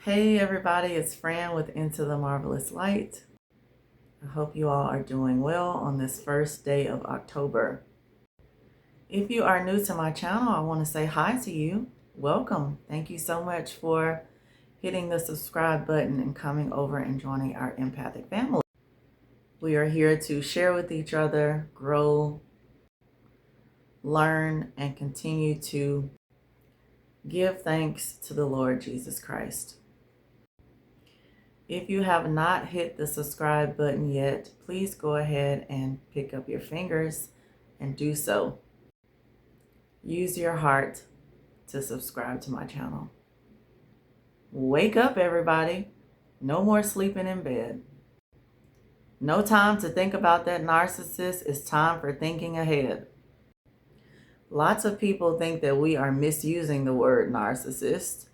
Hey everybody, it's Fran with Into the Marvelous Light. I hope you all are doing well on this first day of October. If you are new to my channel, I want to say hi to you. Welcome. Thank you so much for hitting the subscribe button and coming over and joining our empathic family. We are here to share with each other, grow, learn, and continue to give thanks to the Lord Jesus Christ. If you have not hit the subscribe button yet, please go ahead and pick up your fingers and do so. Use your heart to subscribe to my channel. Wake up, everybody. No more sleeping in bed. No time to think about that narcissist. It's time for thinking ahead. Lots of people think that we are misusing the word narcissist.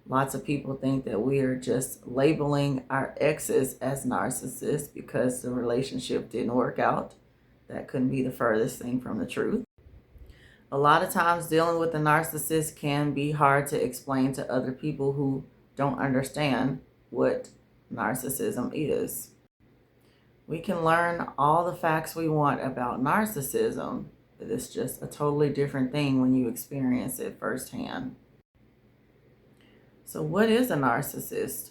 Lots of people think that we are just labeling our exes as narcissists because the relationship didn't work out. That couldn't be the furthest thing from the truth. A lot of times dealing with a narcissist can be hard to explain to other people who don't understand what narcissism is. We can learn all the facts we want about narcissism, but it's just a totally different thing when you experience it firsthand. So what is a narcissist?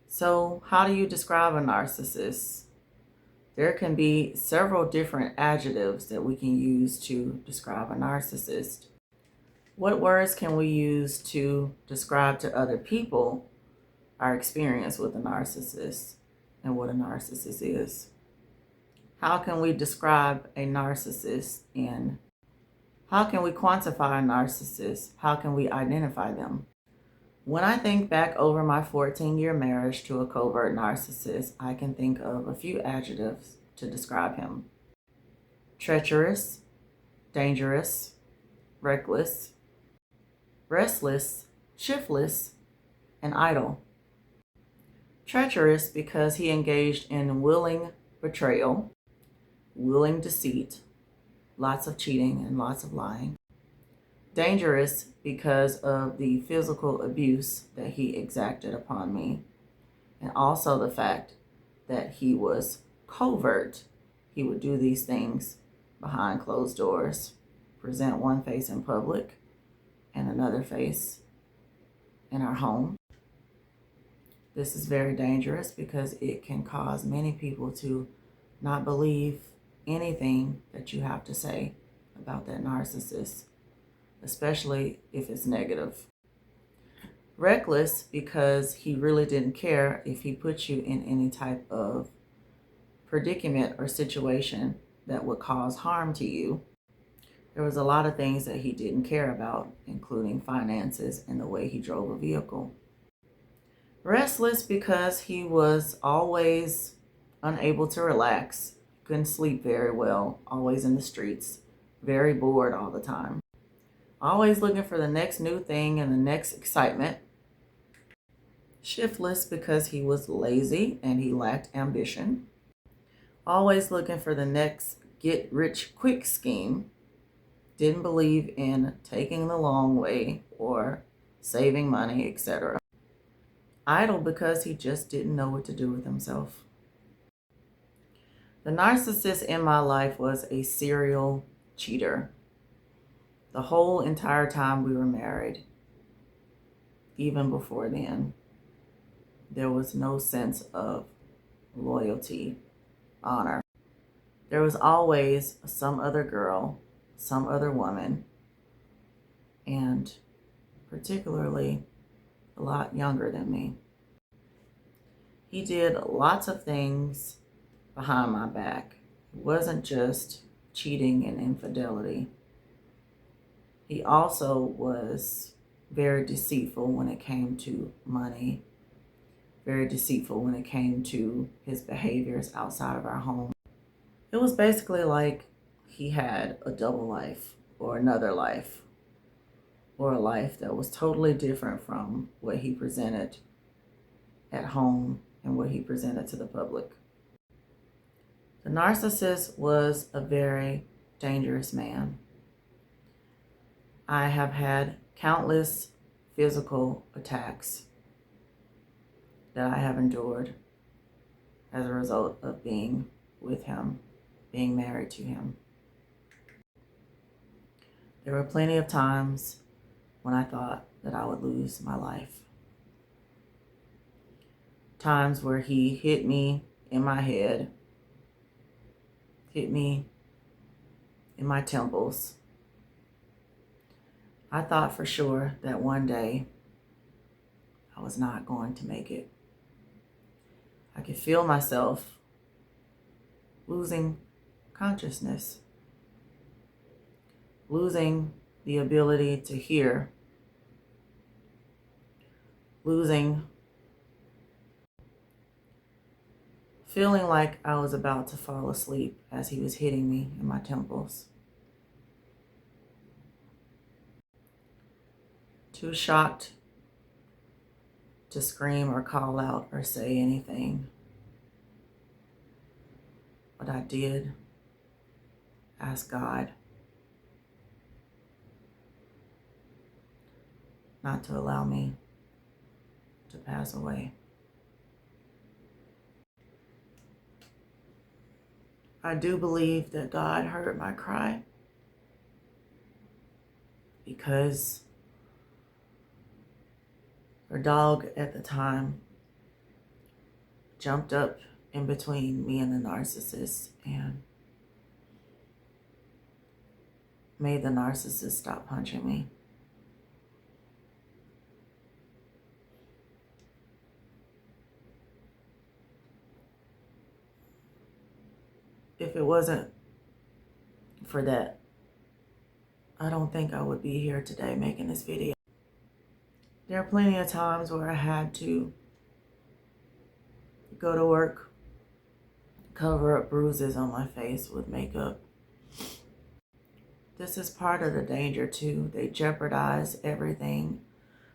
So how do you describe a narcissist? There can be several different adjectives that we can use to describe a narcissist. What words can we use to describe to other people our experience with a narcissist and what a narcissist is? How can we describe a narcissist, and how can we quantify a narcissist? How can we identify them? When I think back over my 14-year marriage to a covert narcissist, I can think of a few adjectives to describe him. Treacherous, dangerous, reckless, restless, shiftless, and idle. Treacherous because he engaged in willing betrayal, willing deceit, lots of cheating and lots of lying. Dangerous because of the physical abuse that he exacted upon me, and also the fact that he was covert. He would do these things behind closed doors, present one face in public and another face in our home. This is very dangerous because it can cause many people to not believe anything that you have to say about that narcissist, especially if it's negative. Reckless because he really didn't care if he put you in any type of predicament or situation that would cause harm to you. There was a lot of things that he didn't care about, including finances and the way he drove a vehicle. Restless because he was always unable to relax, couldn't sleep very well, always in the streets, very bored all the time. Always looking for the next new thing and the next excitement. Shiftless because he was lazy and he lacked ambition. Always looking for the next get-rich-quick scheme. Didn't believe in taking the long way or saving money, etc. Idle because he just didn't know what to do with himself. The narcissist in my life was a serial cheater. The whole entire time we were married, even before then, there was no sense of loyalty, honor. There was always some other girl, some other woman, and particularly a lot younger than me. He did lots of things behind my back. It wasn't just cheating and infidelity. He also was very deceitful when it came to money, very deceitful when it came to his behaviors outside of our home. It was basically like he had a double life or another life, or a life that was totally different from what he presented at home and what he presented to the public. The narcissist was a very dangerous man. I have had countless physical attacks that I have endured as a result of being with him, being married to him. There were plenty of times when I thought that I would lose my life. Times where he hit me in my head, hit me in my temples. I thought for sure that one day I was not going to make it. I could feel myself losing consciousness, losing the ability to hear, feeling like I was about to fall asleep as he was hitting me in my temples. Too shocked to scream or call out or say anything. But I did ask God not to allow me to pass away. I do believe that God heard my cry because her dog at the time jumped up in between me and the narcissist and made the narcissist stop punching me. If it wasn't for that, I don't think I would be here today making this video. There are plenty of times where I had to go to work, cover up bruises on my face with makeup. This is part of the danger too. They jeopardize everything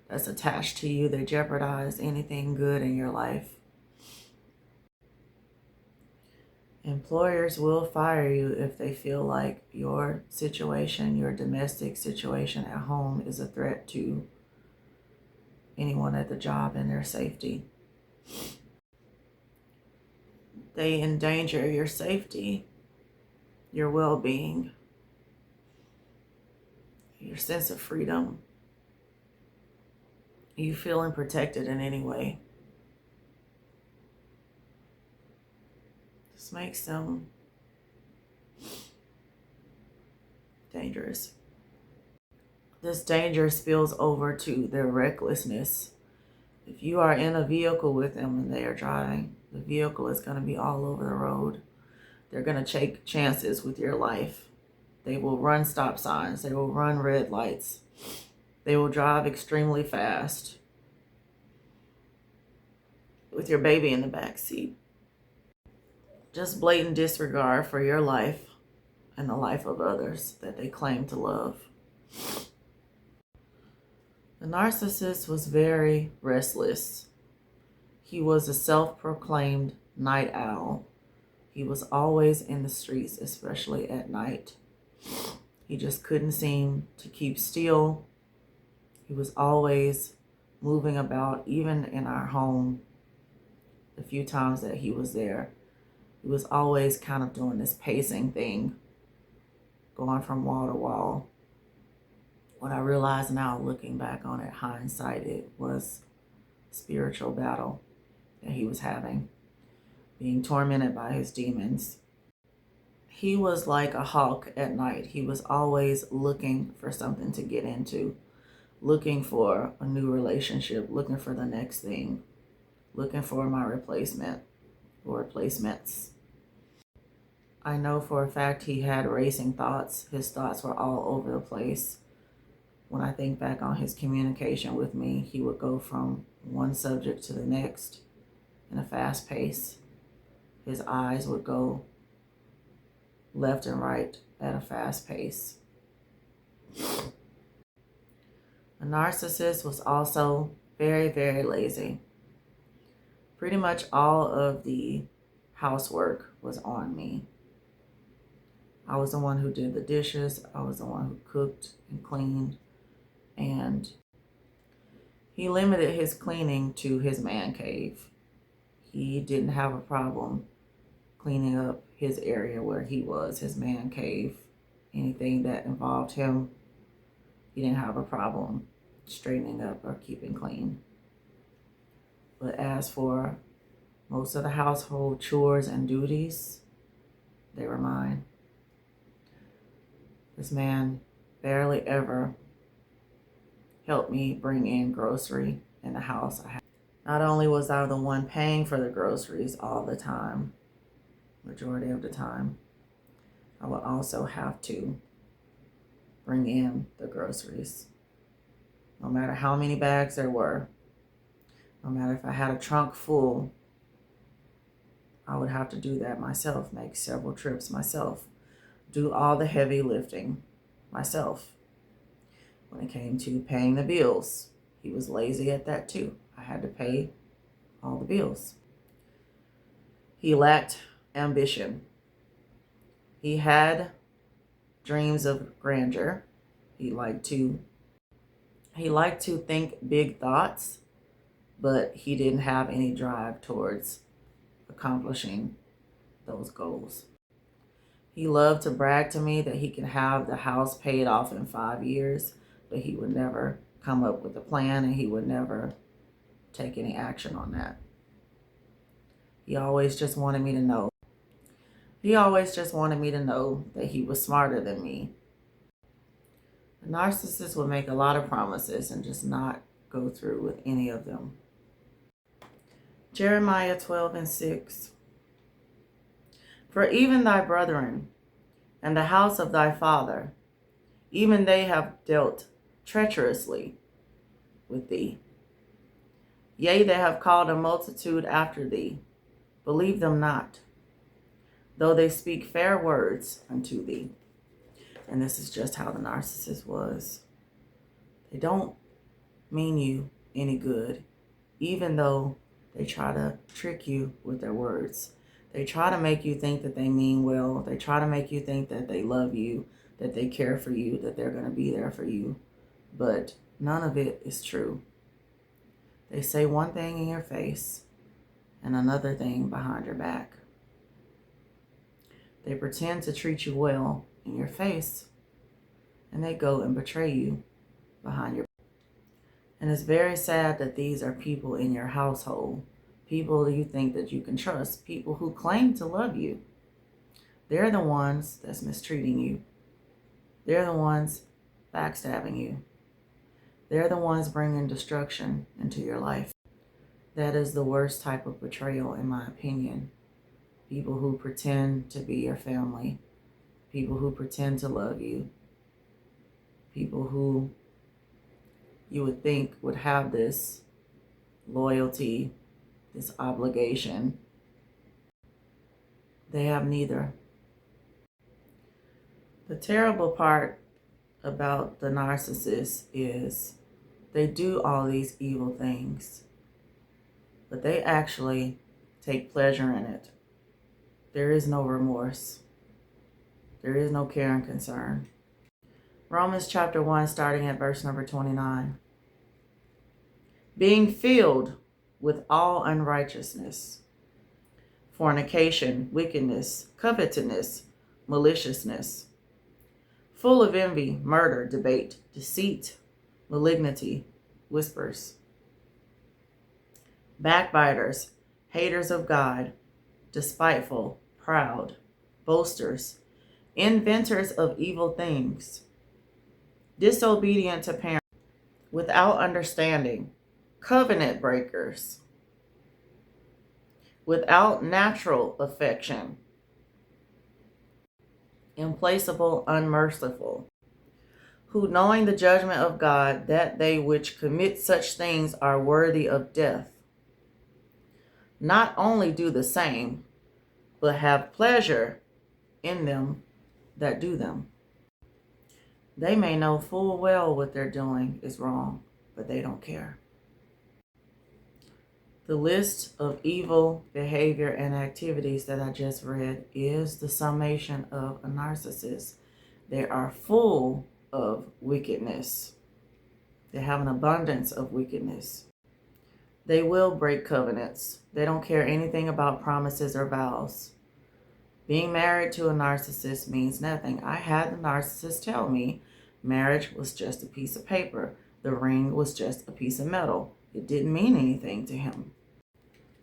that's attached to you. They jeopardize anything good in your life. Employers will fire you if they feel like your situation, your domestic situation at home is a threat to anyone at the job and their safety. They endanger your safety, your well-being, your sense of freedom, you feeling protected in any way. This makes them dangerous. This danger spills over to their recklessness. If you are in a vehicle with them and they are driving, the vehicle is going to be all over the road. They're going to take chances with your life. They will run stop signs. They will run red lights. They will drive extremely fast with your baby in the back seat. Just blatant disregard for your life and the life of others that they claim to love. The narcissist was very restless. He was a self-proclaimed night owl. He was always in the streets, especially at night. He just couldn't seem to keep still. He was always moving about, even in our home. The few times that he was there, he was always kind of doing this pacing thing, going from wall to wall. What I realize now, looking back on it, hindsight, it was a spiritual battle that he was having, being tormented by his demons. He was like a hawk at night. He was always looking for something to get into, looking for a new relationship, looking for the next thing, looking for my replacement or replacements. I know for a fact he had racing thoughts. His thoughts were all over the place. When I think back on his communication with me, he would go from one subject to the next in a fast pace. His eyes would go left and right at a fast pace. A narcissist was also very, very lazy. Pretty much all of the housework was on me. I was the one who did the dishes. I was the one who cooked and cleaned. And he limited his cleaning to his man cave. He didn't have a problem cleaning up his area where he was, his man cave, anything that involved him. He didn't have a problem straightening up or keeping clean. But as for most of the household chores and duties, they were mine. This man barely ever helped me bring in grocery in the house. Not only was I the one paying for the groceries all the time, majority of the time, I would also have to bring in the groceries. No matter how many bags there were, no matter if I had a trunk full, I would have to do that myself, make several trips myself, do all the heavy lifting myself. When it came to paying the bills, he was lazy at that too. I had to pay all the bills. He lacked ambition. He had dreams of grandeur. He liked to think big thoughts, but he didn't have any drive towards accomplishing those goals. He loved to brag to me that he can have the house paid off in 5 years, but he would never come up with a plan, and he would never take any action on that. He always just wanted me to know. He always just wanted me to know that he was smarter than me. The narcissist would make a lot of promises and just not go through with any of them. Jeremiah 12:6. For even thy brethren and the house of thy father, even they have dealt treacherously with thee. Yea, they have called a multitude after thee. Believe them not, though they speak fair words unto thee. And this is just how the narcissist was. They don't mean you any good, even though they try to trick you with their words. They try to make you think that they mean well. They try to make you think that they love you, that they care for you, that they're going to be there for you. But none of it is true. They say one thing in your face and another thing behind your back. They pretend to treat you well in your face, and they go and betray you behind your back. And it's very sad that these are people in your household, people you think that you can trust, people who claim to love you. They're the ones that's mistreating you. They're the ones backstabbing you. They're the ones bringing destruction into your life. That is the worst type of betrayal, in my opinion. People who pretend to be your family. People who pretend to love you. People who you would think would have this loyalty, this obligation. They have neither. The terrible part about the narcissist is they do all these evil things, but they actually take pleasure in it. There is no remorse. There is no care and concern. Romans chapter 1, starting at verse number 29. Being filled with all unrighteousness, fornication, wickedness, covetousness, maliciousness, full of envy, murder, debate, deceit, malignity, whispers, backbiters, haters of God, despiteful, proud, boasters, inventors of evil things, disobedient to parents, without understanding, covenant breakers, without natural affection, implacable, unmerciful, who knowing the judgment of God, that they which commit such things are worthy of death, not only do the same, but have pleasure in them that do them. They may know full well what they're doing is wrong, but they don't care. The list of evil behavior and activities that I just read is the summation of a narcissist. They are full of wickedness. They have an abundance of wickedness. They will break covenants. They don't care anything about promises or vows. Being married to a narcissist means nothing. I had the narcissist tell me marriage was just a piece of paper. The ring was just a piece of metal. It didn't mean anything to him.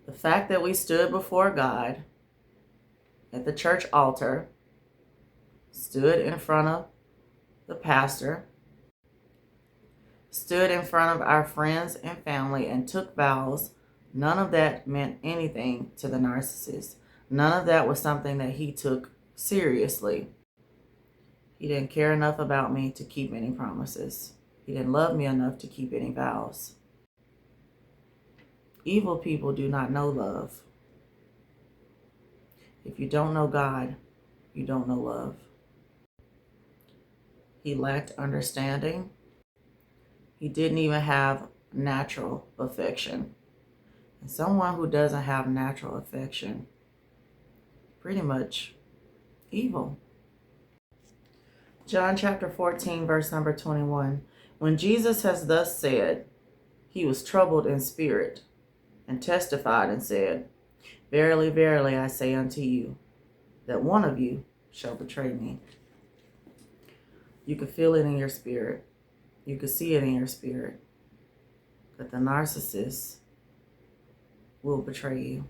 The fact that we stood before God at the church altar, stood in front of the pastor, stood in front of our friends and family and took vows, none of that meant anything to the narcissist. None of that was something that he took seriously. He didn't care enough about me to keep any promises. He didn't love me enough to keep any vows. Evil people do not know love. If you don't know God, you don't know love. He lacked understanding. He didn't even have natural affection. And someone who doesn't have natural affection, pretty much evil. John chapter 14, verse number 21. When Jesus has thus said, he was troubled in spirit and testified and said, Verily, verily, I say unto you, that one of you shall betray me. You could feel it in your spirit. You could see it in your spirit that the narcissist will betray you.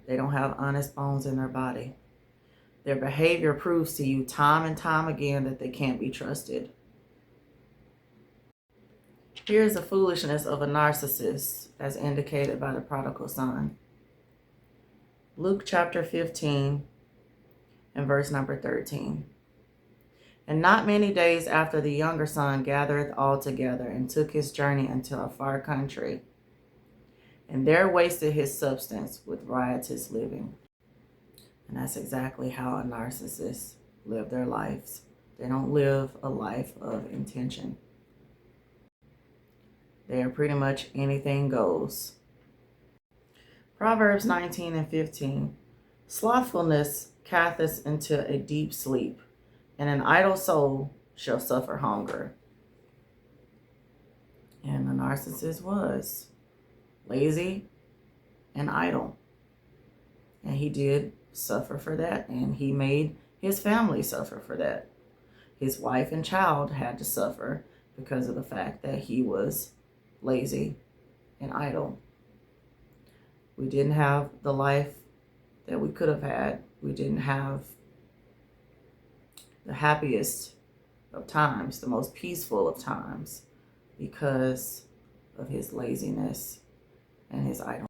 They don't have honest bones in their body. Their behavior proves to you time and time again that they can't be trusted. Here's the foolishness of a narcissist as indicated by the prodigal son. Luke chapter 15 and verse number 13. And not many days after the younger son gathereth all together and took his journey into a far country, and there wasted his substance with riotous living. And that's exactly how a narcissist live their lives. They don't live a life of intention. They are pretty much anything goes. Proverbs 19 and 15. Slothfulness casteth into a deep sleep, and an idle soul shall suffer hunger. And the narcissist was lazy and idle. And he did suffer for that, and he made his family suffer for that. His wife and child had to suffer because of the fact that he was lazy and idle. We didn't have the life that we could have had. We didn't have the happiest of times, the most peaceful of times, because of his laziness and his idleness.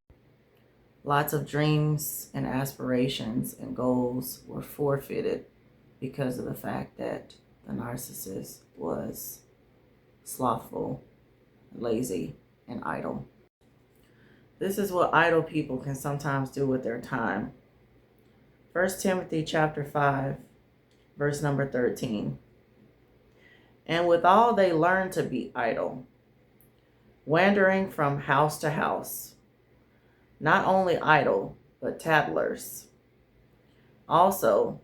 Lots of dreams and aspirations and goals were forfeited because of the fact that the narcissist was slothful, lazy, and idle. This is what idle people can sometimes do with their time. 1 Timothy chapter 5, verse number 13. And withal they learn to be idle, wandering from house to house, not only idle, but tattlers. Also,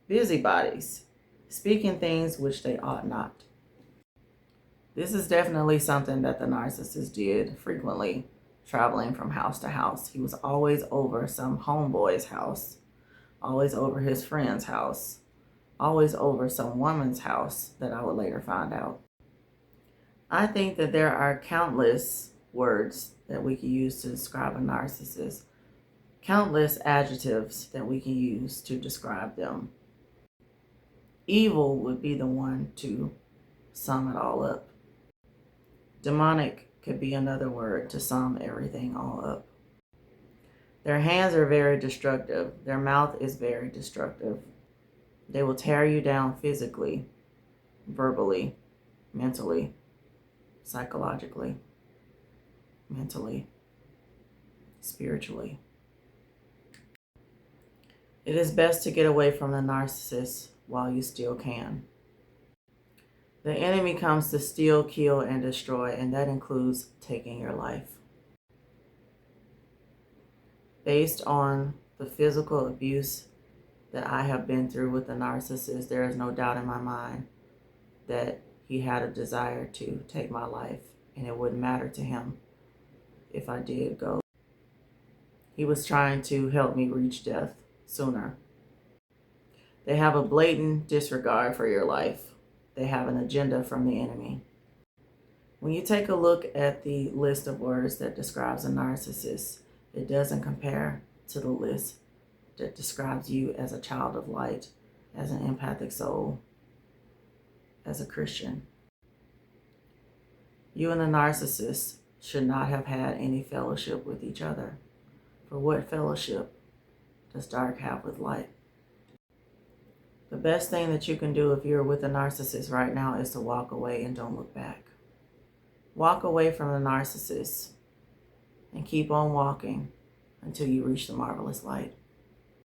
busybodies, speaking things which they ought not. This is definitely something that the narcissist did frequently, traveling from house to house. He was always over some homeboy's house, always over his friend's house, always over some woman's house that I would later find out. I think that there are countless words that we can use to describe a narcissist, countless adjectives that we can use to describe them. Evil would be the one to sum it all up. Demonic could be another word to sum everything all up. Their hands are very destructive. Their mouth is very destructive. They will tear you down physically, verbally, mentally, psychologically, mentally, spiritually. It is best to get away from the narcissist while you still can. The enemy comes to steal, kill, and destroy, and that includes taking your life. Based on the physical abuse that I have been through with the narcissist, there is no doubt in my mind that he had a desire to take my life, and it wouldn't matter to him if I did go. He was trying to help me reach death sooner. They have a blatant disregard for your life. They have an agenda from the enemy. When you take a look at the list of words that describes a narcissist, it doesn't compare to the list that describes you as a child of light, as an empathic soul, as a Christian. You and the narcissist should not have had any fellowship with each other. For what fellowship does dark have with light? The best thing that you can do if you're with a narcissist right now is to walk away and don't look back. Walk away from the narcissist and keep on walking until you reach the marvelous light.